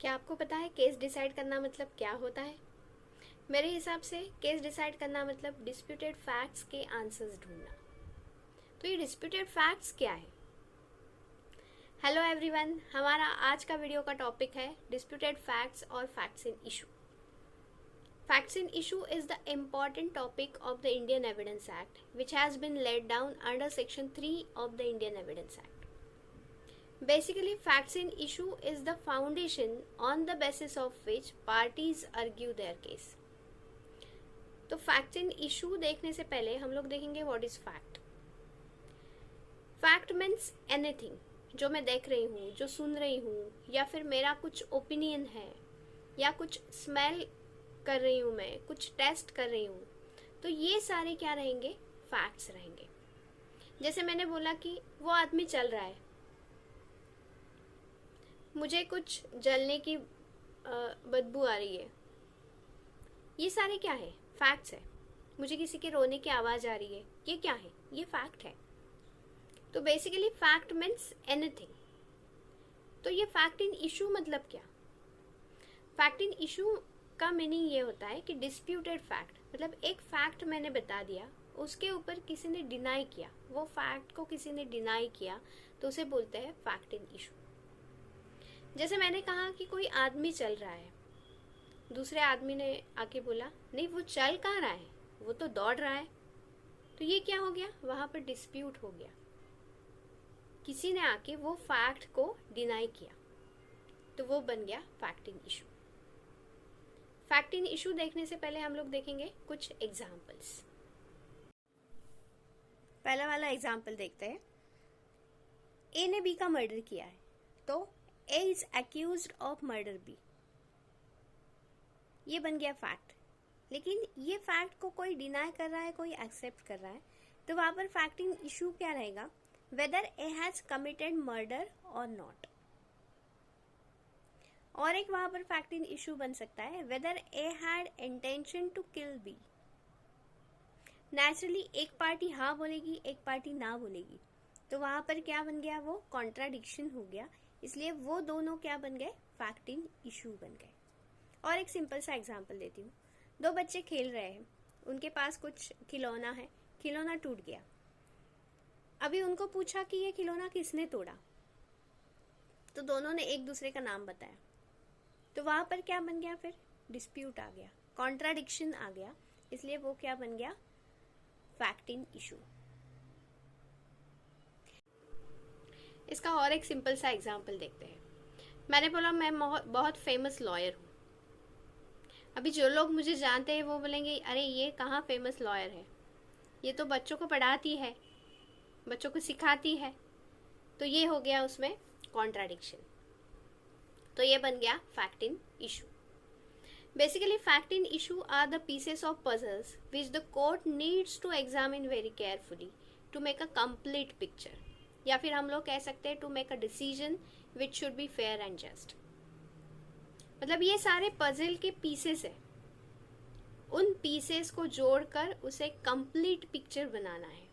क्या आपको पता है केस डिसाइड करना मतलब क्या होता है? मेरे हिसाब से केस डिसाइड करना मतलब डिस्प्यूटेड फैक्ट्स के आंसर्स ढूंढना। तो ये डिस्प्यूटेड फैक्ट्स क्या है? हेलो एवरीवन, हमारा आज का वीडियो का टॉपिक है डिस्प्यूटेड फैक्ट्स और facts in issue. Facts in issue is the important topic of the Indian Evidence Act, which has been laid down under Section 3 of the Indian Evidence Act. Basically, facts in issue is the foundation on the basis of which parties argue their case. तो facts in issue देखने से पहले हम लोग देखेंगे what is fact. Fact means anything जो मैं देख रही हूँ, जो सुन रही हूँ, या फिर मेरा कुछ ओपिनियन है, या कुछ स्मेल कर रही हूँ, मैं कुछ टेस्ट कर रही हूँ, तो ये सारे क्या रहेंगे? फैक्ट्स रहेंगे। जैसे मैंने बोला कि वो आदमी चल रहा है, मुझे कुछ जलने की बदबू आ रही है, ये सारे क्या है? फैक्ट्स है। मुझे किसी के रोने की आवाज आ रही है, ये क्या है? ये फैक्ट है। तो बेसिकली फैक्ट मीन्स एनीथिंग। तो ये फैक्ट इन इशू मतलब क्या? फैक्ट इन इशू का मीनिंग ये होता है कि डिस्प्यूटेड फैक्ट मतलब एक फैक्ट मैंने बता दिया, उसके ऊपर किसी ने डिनाई किया, वो फैक्ट को किसी ने डिनाई किया, तो उसे बोलते हैं फैक्ट इन इशू। जैसे मैंने कहा कि कोई आदमी चल रहा है, दूसरे आदमी ने आके बोला नहीं वो चल कहाँ रहा है, वो तो दौड़ रहा है। तो ये क्या हो गया? वहां पर डिस्प्यूट हो गया, किसी ने आके वो फैक्ट को डिनाई किया, तो वो बन गया fact in issue. Fact in issue देखने से पहले हम लोग देखेंगे कुछ एग्जाम्पल्स। पहला वाला एग्जाम्पल देखते हैं। ए ने बी का मर्डर किया है, तो A is accused of murder B, ये बन गया फैक्ट। लेकिन ये फैक्ट को कोई डिनाई कर रहा है, कोई एक्सेप्ट कर रहा है, तो वहां पर फैक्ट इन इशू क्या रहेगा? Whether A has committed murder और नॉट। और एक वहां पर फैक्ट इन इशू बन सकता है whether A had intention to kill B. Naturally एक पार्टी हाँ बोलेगी, एक पार्टी ना बोलेगी, तो वहां पर क्या बन गया? वो कॉन्ट्राडिक्शन हो गया, इसलिए वो दोनों क्या बन गए? फैक्ट इन इशू बन गए। और एक सिंपल सा एग्जांपल देती हूँ। दो बच्चे खेल रहे हैं, उनके पास कुछ खिलौना है, खिलौना टूट गया। अभी उनको पूछा कि ये खिलौना किसने तोड़ा, तो दोनों ने एक दूसरे का नाम बताया, तो वहां पर क्या बन गया? फिर डिस्प्यूट आ गया, कॉन्ट्राडिक्शन आ गया, इसलिए वो क्या बन गया? Fact in issue. इसका और एक सिंपल सा एग्जांपल देखते हैं। मैंने बोला मैं बहुत फेमस लॉयर हूँ। अभी जो लोग मुझे जानते हैं वो बोलेंगे अरे ये कहाँ फेमस लॉयर है, ये तो बच्चों को पढ़ाती है, बच्चों को सिखाती है। तो ये हो गया उसमें कॉन्ट्राडिक्शन, तो ये बन गया fact in issue. Basically fact in issue are the pieces of puzzles which the court needs to examine very carefully to make a complete picture, या फिर हम लोग कह सकते हैं to make a decision which should be fair and just. मतलब ये सारे पजल के पीसेस है, उन पीसेस को जोड़कर उसे कंप्लीट पिक्चर बनाना है,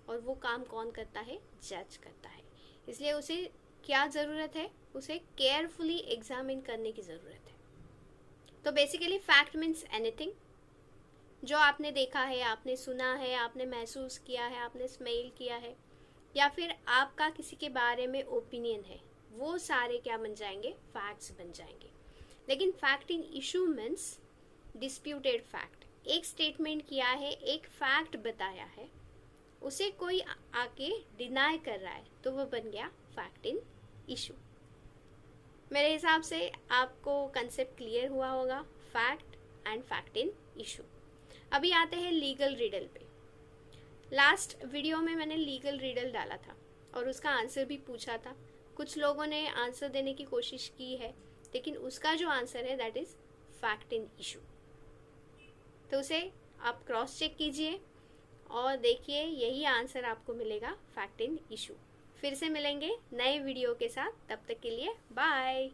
और वो काम कौन करता है? जज करता है। इसलिए उसे क्या जरूरत है? उसे केयरफुली एग्जामिन करने की जरूरत है। तो बेसिकली फैक्ट मीन्स एनीथिंग जो आपने देखा है, आपने सुना है, आपने महसूस किया है, आपने स्मेल किया है, या फिर आपका किसी के बारे में ओपिनियन है, वो सारे क्या बन जाएंगे? फैक्ट्स बन जाएंगे। लेकिन fact in issue means disputed fact. एक स्टेटमेंट किया है, एक फैक्ट बताया है, उसे कोई आके डिनाई कर रहा है, तो वो बन गया फैक्ट इन इशू। मेरे हिसाब से आपको कंसेप्ट क्लियर हुआ होगा, fact and fact in issue. अभी आते हैं लीगल रिडल पे। लास्ट वीडियो में मैंने लीगल रिडल डाला था और उसका आंसर भी पूछा था। कुछ लोगों ने आंसर देने की कोशिश की है, लेकिन उसका जो आंसर है that is fact in issue. तो उसे आप क्रॉस चेक कीजिए और देखिए यही आंसर आपको मिलेगा, फैक्ट इन इशू। फिर से मिलेंगे नए वीडियो के साथ, तब तक के लिए बाय।